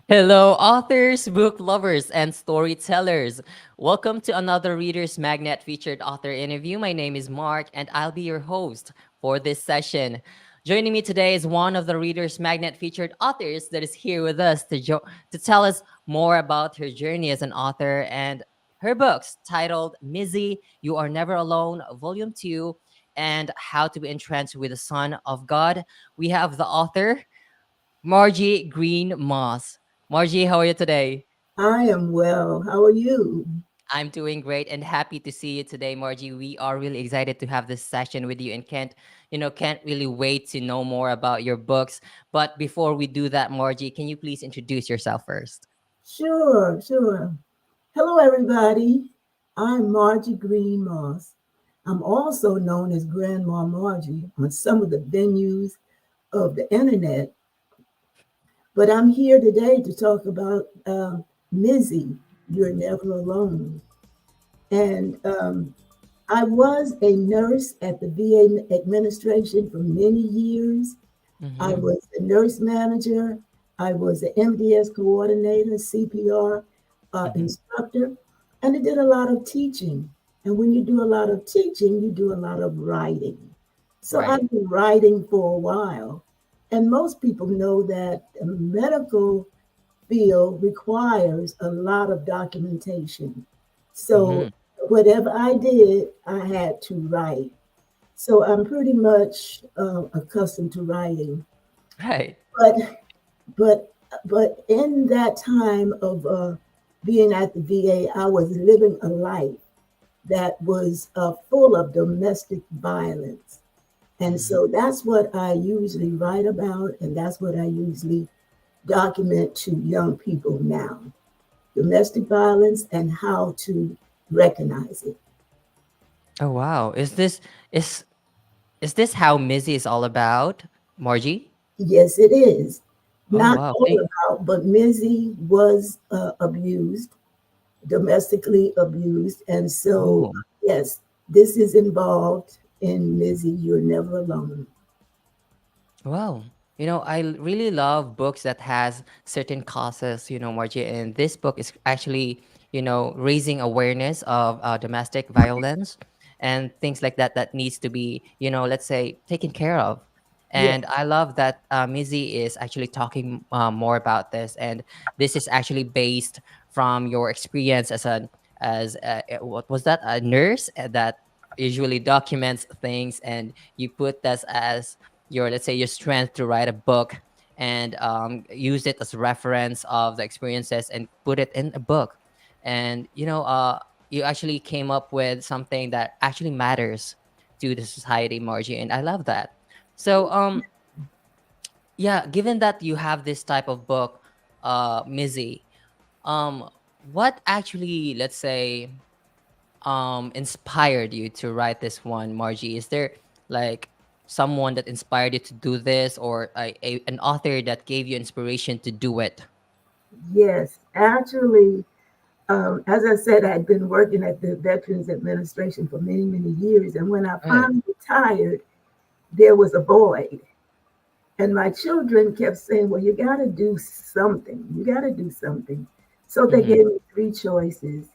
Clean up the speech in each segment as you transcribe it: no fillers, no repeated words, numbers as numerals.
Hello, authors, book lovers, and storytellers. Welcome to another Reader's Magnet featured author interview. My name is Mark, and I'll be your host for this session. Joining me today is one of the Reader's Magnet featured authors that is here with us to tell us more about her journey as an author and her books titled Mizzy, You Are Never Alone, Volume 2, and How to Be Entrenched with the Son of God. We have the author, Margie Greene-Moss. Margie, how are you today? I am well. How are you? I'm doing great and happy to see you today, Margie. We are really excited to have this session with you and can't really wait to know more about your books. But before we do that, Margie, can you please introduce yourself first? Sure. Hello, everybody. I'm Margie Greene-Moss. I'm also known as Grandma Margie on some of the venues of the internet, but I'm here today to talk about Mizzy, You're Never Alone. And I was a nurse at the VA administration for many years. I Mm-hmm. was a nurse manager. I was an MDS coordinator, CPR Mm-hmm. instructor, and I did a lot of teaching. And when you do a lot of teaching, you do a lot of writing. So Right. I've been writing for a while. And most people know that the medical field requires a lot of documentation. Mm-hmm. So whatever I did, I had to write. So I'm pretty much accustomed to writing. Right. But but but in that time of being at the VA, I was living a life that was full of domestic violence, and Mm-hmm. so that's what I usually write about, and that's what I usually document to young people now: domestic violence and how to recognize it. Oh wow. Is this how Mizzy is all about, Margie? Yes, it is. Oh Not wow. all about, but Mizzy was abused, domestically abused. And so, Oh. yes, this is involved in Mizzy, You're Never Alone. Well, I really love books that has certain causes, Margie, and this book is actually, raising awareness of domestic violence and things like that that needs to be, let's say, taken care of. Yes, And I love that Mizzy is actually talking more about this, and this is actually based from your experience what was that, a nurse that usually documents things, and you put this as your, let's say, your strength to write a book and use it as reference of the experiences and put it in a book. And you actually came up with something that actually matters to the society, Margie, and I love that. So yeah, given that you have this type of book, Mizzy, um what actually, let's say, inspired you to write this one, Margie? Is there like someone that inspired you to do this, or an author that gave you inspiration to do it? yes. Actually, as I said, I'd been working at the Veterans Administration for many years. And when I Right. finally retired, there was a void. And my children kept saying, well, you got to do something. You got to do something. So they Mm-hmm. gave me three choices.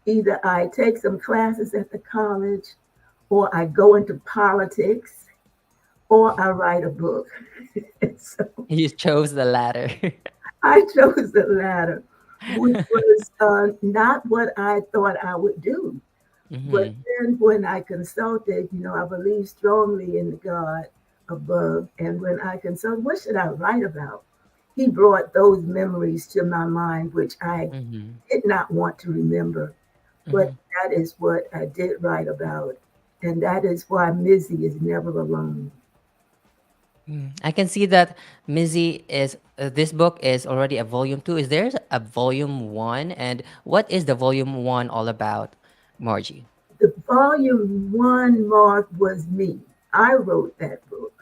Either I take some classes at the college, or I go into politics, or I write a book. So You chose the latter. I chose the latter, which was not what I thought I would do. But Mm-hmm. then when I consulted, I believe strongly in the God above. And when I consulted, what should I write about? He brought those memories to my mind, which I Mm-hmm. did not want to remember. But Mm-hmm. that is what I did write about. And that is why Mizzy is never alone. I can see that Mizzy is this book is already a volume 2. Is there a volume 1, and what is the volume 1 all about, Margie? The volume one mark was me. I wrote that book.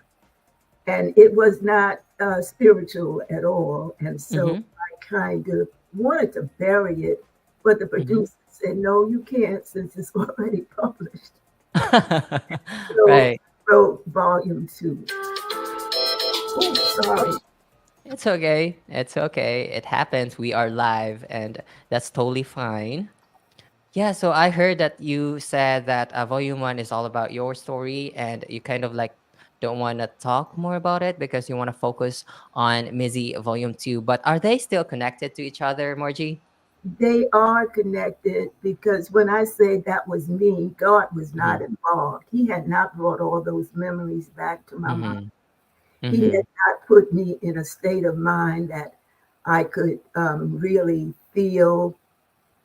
And it was not spiritual at all. And so Mm-hmm. I kind of wanted to bury it, but the Mm-hmm. producer said, no, you can't since it's already published. So Right. I wrote volume two. Oops, sorry. It's okay. It's okay. It happens. We are live, and that's totally fine. Yeah, so I heard that you said that Volume 1 is all about your story, and you kind of like don't want to talk more about it because you want to focus on Mizzy Volume 2. But are they still connected to each other, Margie? They are connected because when I say that was me, God was not Mm-hmm. involved. He had not brought all those memories back to my mind. Mm-hmm. He Mm-hmm. had not put me in a state of mind that I could really feel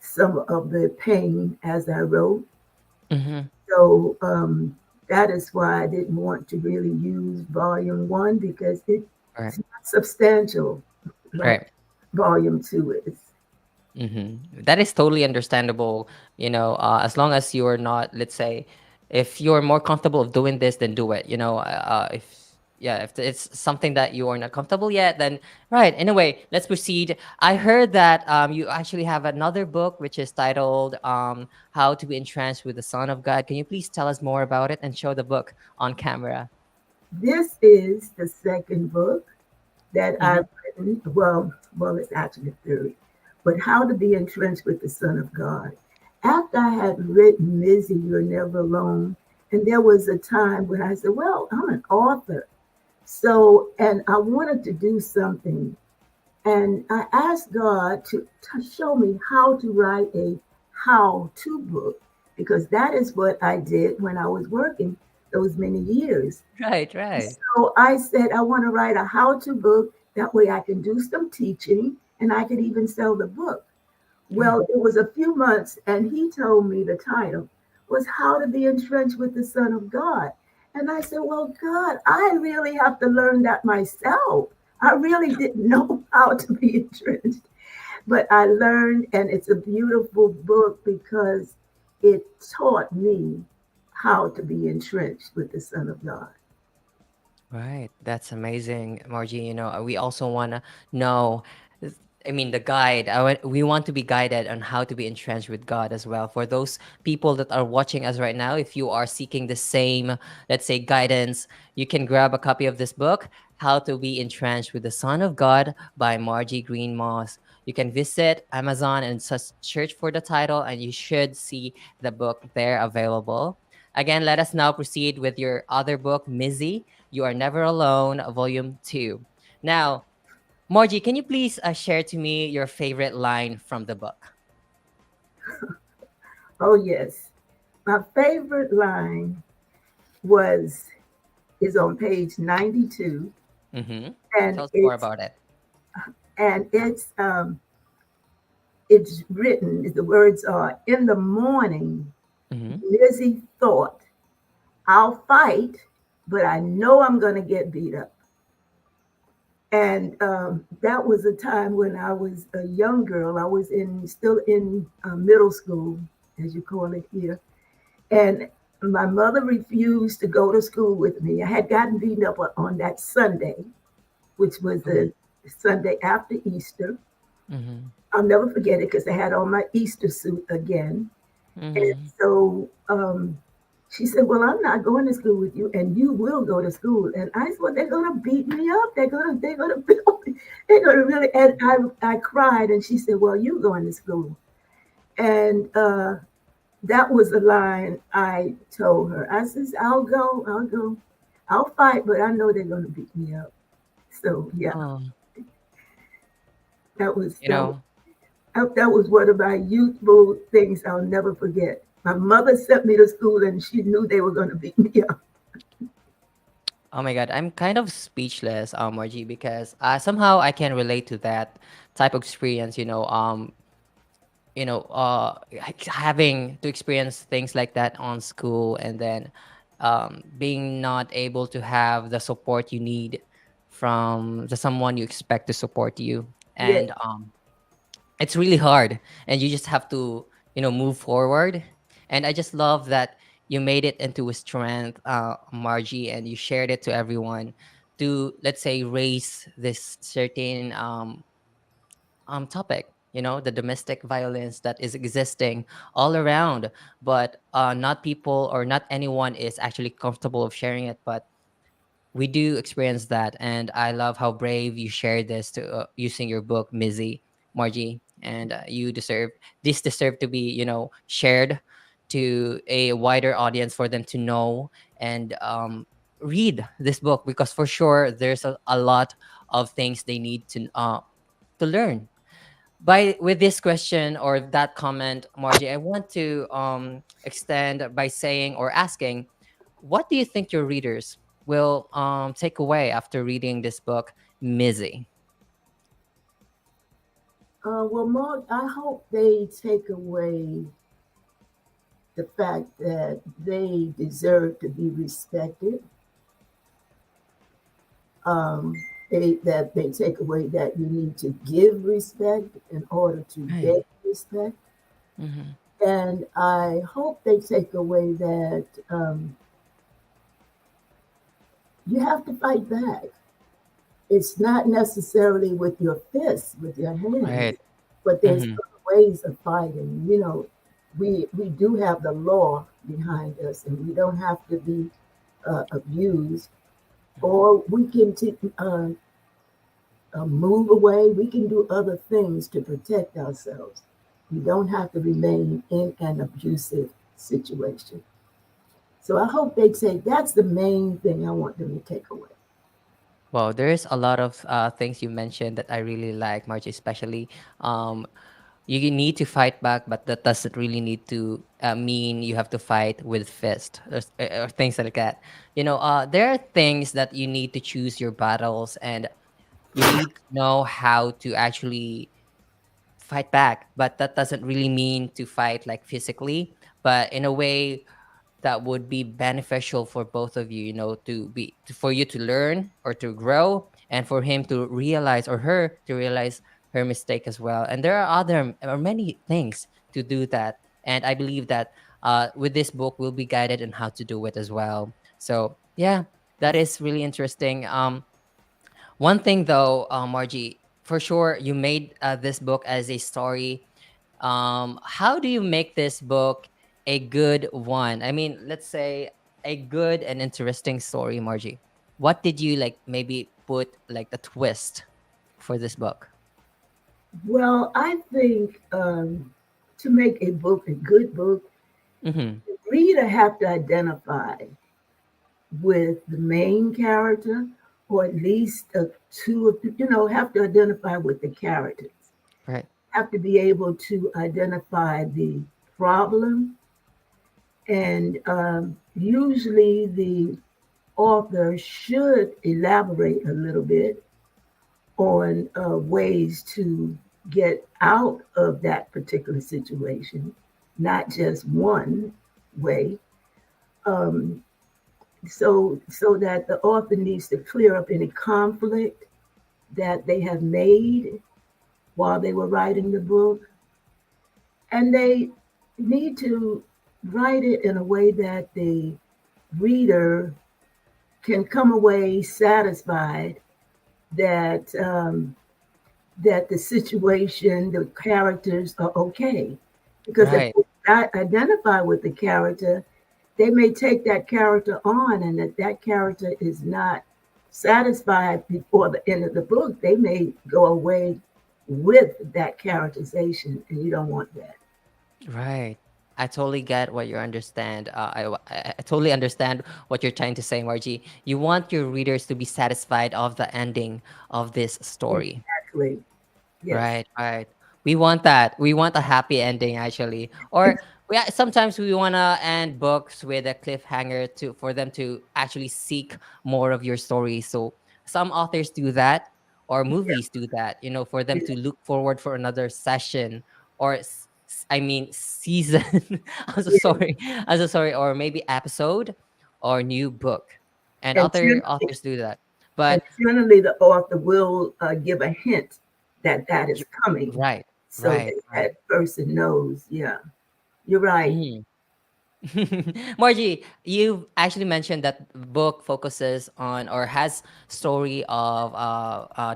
some of the pain as I wrote. Mm-hmm. So that is why I didn't want to really use volume one because it's Right. not substantial like Right. volume two is. That is totally understandable. As long as you're not, let's say, if you're more comfortable of doing this, then do it. If yeah, if it's something that you are not comfortable yet, then right. Anyway, let's proceed. I heard that you actually have another book which is titled "How to Be Entranced with the Son of God." Can you please tell us more about it and show the book on camera? This is the second book that Mm-hmm. I've written. Well, it's actually the third. But How to Be Entrenched with the Son of God. After I had written Mizzy, You're Never Alone, and there was a time when I said, well, I'm an author. So, and I wanted to do something. And I asked God to show me how to write a how to book, because that is what I did when I was working those many years. Right. Right. So I said, I want to write a how to book. That way I can do some teaching and I could even sell the book. Right. Well, it was a few months, and he told me the title was How to Be Entrenched with the Son of God. And I said, well, God, I really have to learn that myself. I really didn't know how to be entrenched, but I learned, and it's a beautiful book because it taught me how to be entrenched with the Son of God. Right. That's amazing, Margie. We also want to know, I mean, the guide. We want to be guided on how to be entrenched with God as well. For those people that are watching us right now, if you are seeking the same, let's say, guidance, you can grab a copy of this book, How to Be Entrenched with the Son of God by Margie Greene-Moss. You can visit Amazon and search for the title, and you should see the book there available. Again, let us now proceed with your other book, Mizzy, You Are Never Alone, Volume 2. Now, Margie, can you please share to me your favorite line from the book? Oh, yes. My favorite line was is on page 92, Mm-hmm. and Tell us more about it. and it's written. The words are, in the morning, Mm-hmm. Lizzie thought, I'll fight, but I know I'm going to get beat up. And that was a time when I was a young girl. I was still in middle school, as you call it here. And my mother refused to go to school with me. I had gotten beaten up on that Sunday, which was Oh. the Sunday after Easter. Mm-hmm. I'll never forget it because I had on my Easter suit again. And Mm-hmm. so she said, well, I'm not going to school with you, and you will go to school. And I said, well, they're going to beat me up. They're going to beat me. They're going to really. And I cried, and she said, well, you going to school. And that was the line I told her. I says, I'll go, I'll fight, but I know they're going to beat me up. So yeah, Oh, that was you that was know, that was one of my youthful things I'll never forget. My mother sent me to school, and she knew they were going to beat me up. oh my God, I'm kind of speechless, Margie, because somehow I can relate to that type of experience. Having to experience things like that on school, and then being not able to have the support you need from the someone you expect to support you, Yeah, and it's really hard, and you just have to move forward. And I just love that you made it into a strength, Margie, and you shared it to everyone to, let's say, raise this certain topic, the domestic violence that is existing all around, but not people or not anyone is actually comfortable of sharing it. But we do experience that, and I love how brave you shared this to using your book, Mizzy, Margie, and you deserve this deserve to be, shared to a wider audience for them to know and read this book, because for sure there's a lot of things they need to learn. By with this question or that comment, Margie, I want to extend by saying or asking, what do you think your readers will take away after reading this book, Mizzy? Well, Mark, I hope they take away the fact that they deserve to be respected. Um, that they take away that you need to give respect in order to Right. get respect. Mm-hmm. And I hope they take away that you have to fight back. It's not necessarily with your fists, with your hands, Right. but there's Mm-hmm. other ways of fighting. We do have the law behind us, and we don't have to be abused, or we can move away. We can do other things to protect ourselves. We don't have to remain in an abusive situation. So I hope they say that's the main thing I want them to take away. Well, there's a lot of things you mentioned that I really like, Margie, especially um, you need to fight back, but that doesn't really need to mean you have to fight with fist or things like that. There are things that you need to choose your battles, and you need to know how to actually fight back. But that doesn't really mean to fight like physically, but in a way that would be beneficial for both of you, for you to learn or to grow, and for him to realize or her to realize her mistake as well. And there are many things to do that, and I believe that with this book we'll be guided on how to do it as well. So yeah, that is really interesting. One thing though, Margie, for sure you made this book as a story. How do you make this book a good one? I mean, let's say a good and interesting story, Margie. What did you like maybe put like a twist for this book? Well, I think to make a book a good book, Mm-hmm. the reader have to identify with the main character, or at least two of have to identify with the characters. Right. Have to be able to identify the problem, and usually the author should elaborate a little bit on ways to get out of that particular situation, not just one way. Um, so that the author needs to clear up any conflict that they have made while they were writing the book, and they need to write it in a way that the reader can come away satisfied that that the situation, the characters are okay. Because if Right. I identify with the character, they may take that character on, and if that character is not satisfied before the end of the book, they may go away with that characterization, and you don't want that. Right. I totally get what you understand. I totally understand what you're trying to say, Margie. You want your readers to be satisfied of the ending of this story. Exactly. Yes. Right, right. We want that. We want a happy ending, actually. Or sometimes we want to end books with a cliffhanger to for them to actually seek more of your story. So some authors do that, or movies do that. For them to look forward for another session, or I mean season. I'm so Yeah. sorry. I'm so sorry. Or maybe episode, or new book, and And other generally, authors do that. and But generally the author will give a hint that that is you, coming, right, so right, that right. that person knows. Yeah, you're right. Mhm. Margie, you actually mentioned that book focuses on or has story of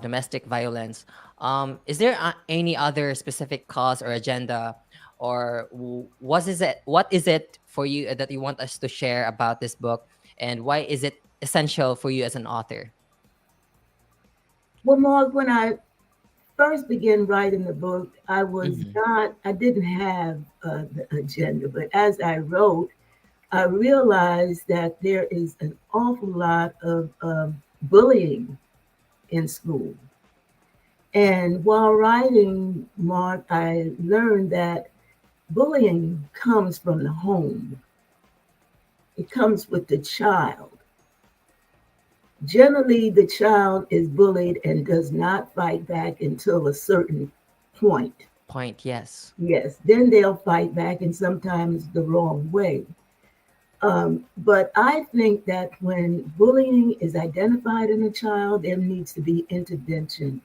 domestic violence. Is there any other specific cause or agenda, or what is it? What is it for you that you want us to share about this book, and why is it? essential for you as an author? Well, Mark, when I first began writing the book, Hmm. I didn't have the agenda, but as I wrote, I realized that there is an awful lot of bullying in school. And while writing, Mark, I learned that bullying comes from the home. It comes with the child. Generally, the child is bullied and does not fight back until a certain point. Point, yes. Yes, then they'll fight back, and sometimes the wrong way. But I think that when bullying is identified in a child, there needs to be intervention.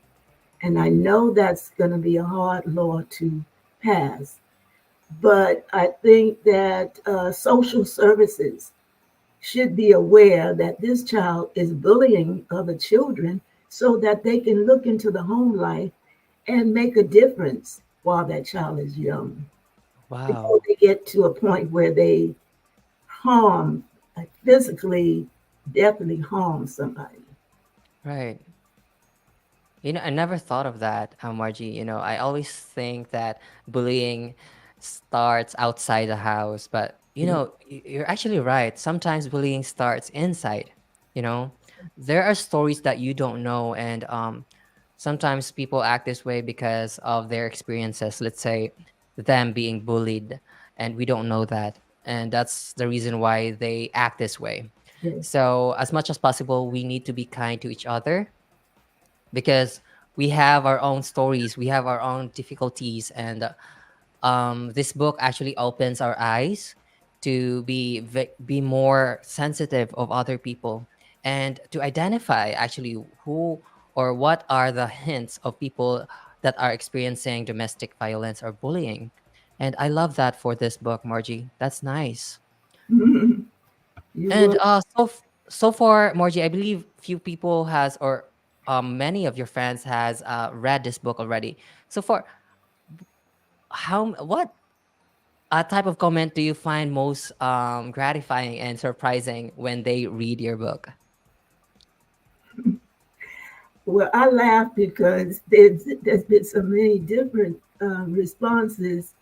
And I know that's going to be a hard law to pass. But I think that social services should be aware that this child is bullying other children so that they can look into the home life and make a difference while that child is young, before Wow. they get to a point where they harm, like physically, definitely harm somebody. Right. I never thought of that, Margie. I always think that bullying starts outside the house, but you're actually right. Sometimes bullying starts inside. You know, there are stories that you don't know, and sometimes people act this way because of their experiences. Let's say them being bullied, and we don't know that, and that's the reason why they act this way. Yes. So, as much as possible, we need to be kind to each other because we have our own stories, we have our own difficulties, and this book actually opens our eyes to be more sensitive of other people and to identify actually who or what are the hints of people that are experiencing domestic violence or bullying. And I love that for this book, Margie. That's nice. You And will. so far, Margie, I believe few people has or many of your friends has read this book already. So far, what type of comment do you find most gratifying and surprising when they read your book? Well, I laugh because there's been so many different responses.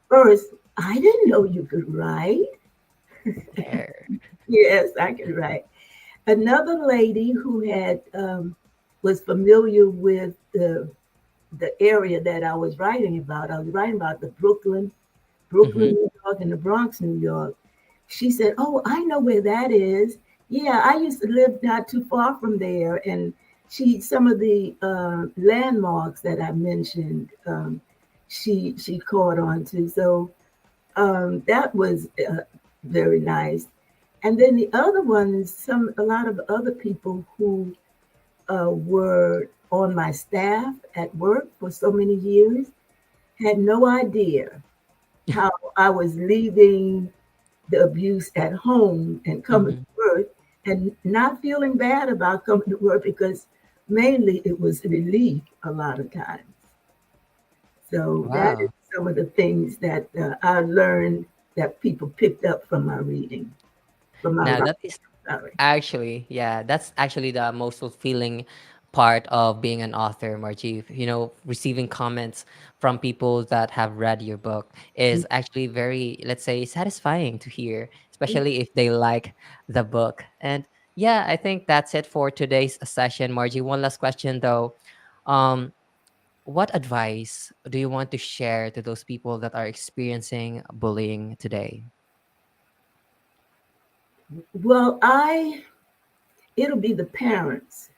First, I didn't know you could write. There. Yes, I could write. Another lady who had was familiar with the area that I was writing about. I was writing about the Brooklyn, Mm-hmm. New York, and the Bronx, New York. She said, "Oh, I know where that is. Yeah, I used to live not too far from there." And some of the landmarks that I mentioned, she caught on to. So that was very nice. And then the other ones, a lot of other people who were on my staff at work for so many years had no idea how I was leaving the abuse at home and coming Mm-hmm. to work and not feeling bad about coming to work because mainly it was relief a lot of times. So that is Wow. some of the things that I learned that people picked up from my reading, from my Now writing. that is Sorry. actually, yeah, that's actually the most fulfilling part of being an author, Margie. Receiving comments from people that have read your book is actually very, let's say, satisfying to hear, especially if they like the book. And yeah, I think that's it for today's session, Margie. One last question though. Um, what advice do you want to share to those people that are experiencing bullying today? Well, it'll be the parents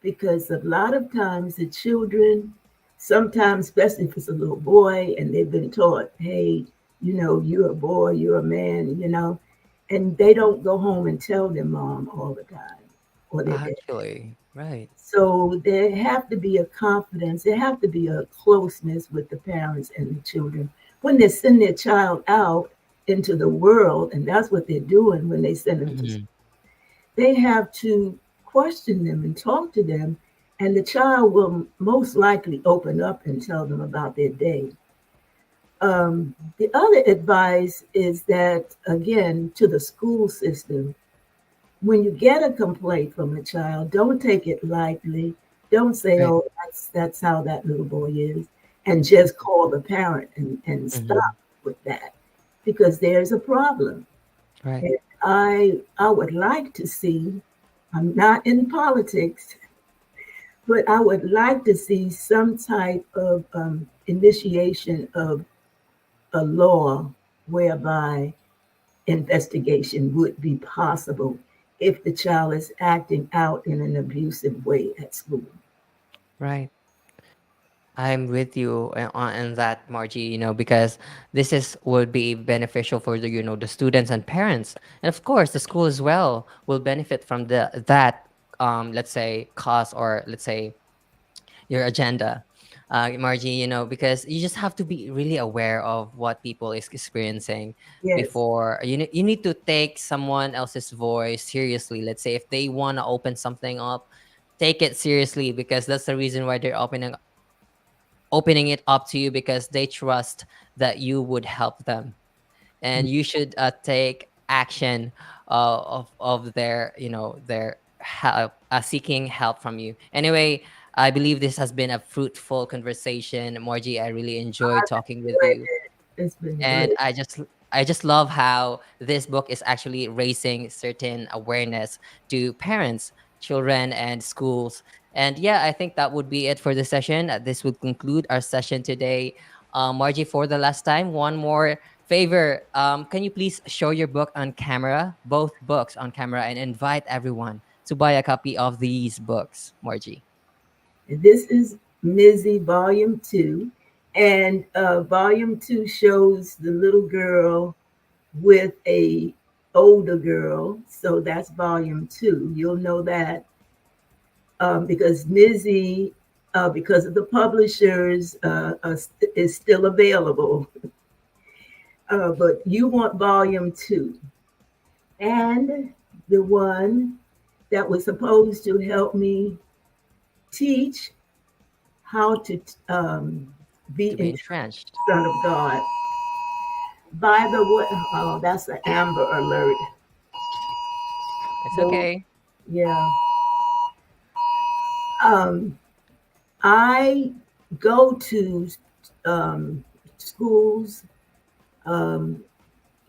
because a lot of times the children, sometimes, especially if it's a little boy and they've been taught, hey, you're a boy, you're a man, and they don't go home and tell their mom all the time or their dad. Actually, right. So there have to be a confidence, there have to be a closeness with the parents and the children when they send their child out into the world, and that's what they're doing when they send them to school. Mhm. They have to question them and talk to them, and the child will most likely open up and tell them about their day. The other advice is that, again, to the school system, when you get a complaint from a child, don't take it lightly. Don't say, Right. "Oh, that's how that little boy is," and just call the parent and Mm-hmm. stop with that, because there's a problem. Right. And I would like to see. I'm not in politics, but I would like to see some type of initiation of a law whereby investigation would be possible if the child is acting out in an abusive way at school. Right. I'm with you on that, Margie. Because this is would be beneficial for the students and parents, and of course the school as well will benefit from that let's say cause, or let's say your agenda, Margie. Because you just have to be really aware of what people is experiencing Yes, before you need to take someone else's voice seriously. Let's say if they want to open something up, take it seriously, because that's the reason why they're opening it up to you, because they trust that you would help them, and you should take action of their help, seeking help from you. Anyway, I believe this has been a fruitful conversation, Margie. I really enjoyed I've talking with enjoyed you, it. It's been and great. I just love how this book is actually raising certain awareness to parents, children, and schools. And yeah, I think that would be it for the session. This would conclude our session today. Margie, for the last time, one more favor. Can you please show your book on camera, both books on camera, and invite everyone to buy a copy of these books, Margie? This is Mizzy Volume 2, and Volume 2 shows the little girl with a older girl, so that's Volume 2. You'll know that because Mizzy, because of the publishers, is still available. But you want Volume 2. And the one that was supposed to help me teach how to be To be entrenched entrenched. Son of God. By the way, oh, that's an Amber Alert. It's The, okay. yeah. Um, I go to um, schools, um,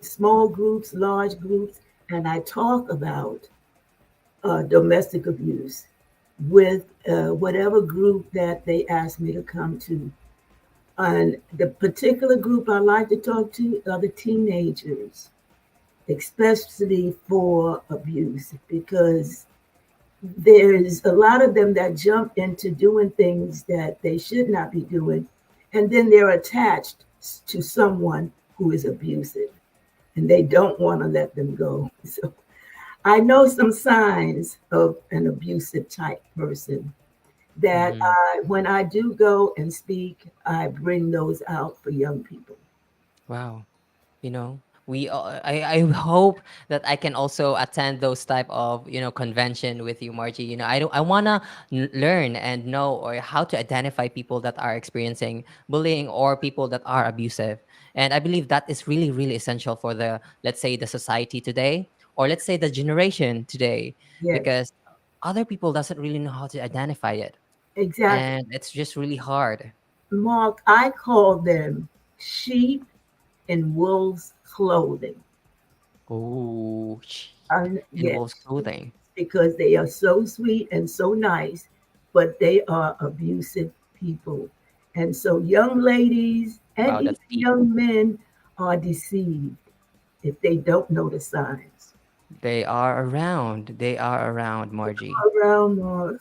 small groups, large groups, and I talk about domestic abuse with whatever group that they ask me to come to. And the particular group I like to talk to are the teenagers, especially for abuse, because there's a lot of them that jump into doing things that they should not be doing, and then they're attached to someone who is abusive, and they don't want to let them go. So I know some signs of an abusive type person that Mm-hmm. when I do go and speak, I bring those out for young people. Wow. I hope that I can also attend those type of convention with you, Margie. I want to learn and know, or how to identify people that are experiencing bullying, or people that are abusive. And I believe that is really really essential for the, let's say, the society today, or let's say the generation today, Yes, because other people doesn't really know how to identify it, exactly. and it's just really hard. Mark, I call them sheep in wolves' clothing. Oh, in Yes, wolf's clothing. because they are so sweet and so nice, but they are abusive people. And so young ladies and Wow, even that's deep. young men are deceived if they don't know the signs. They are around. They are around, Margie. Around Mark.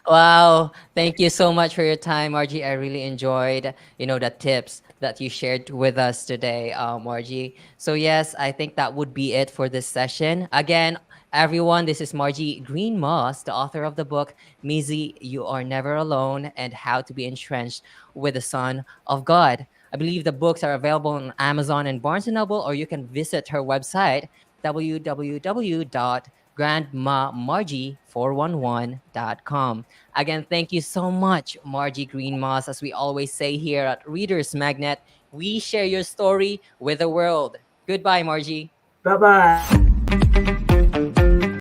Wow. Thank you so much for your time, Margie. I really enjoyed, the tips that you shared with us today, Margie. So yes, I think that would be it for this session. Again, everyone, this is Margie Greene-Moss, the author of the book Mizzy, You Are Never Alone, and How to Be Entrenched with the Son of God. I believe the books are available on Amazon and Barnes& and Noble, or you can visit her website, www.grandmamargie411.com. Again, thank you so much, Margie Greene-Moss. As we always say here at Reader's Magnet, we share your story with the world. Goodbye, Margie. Bye bye.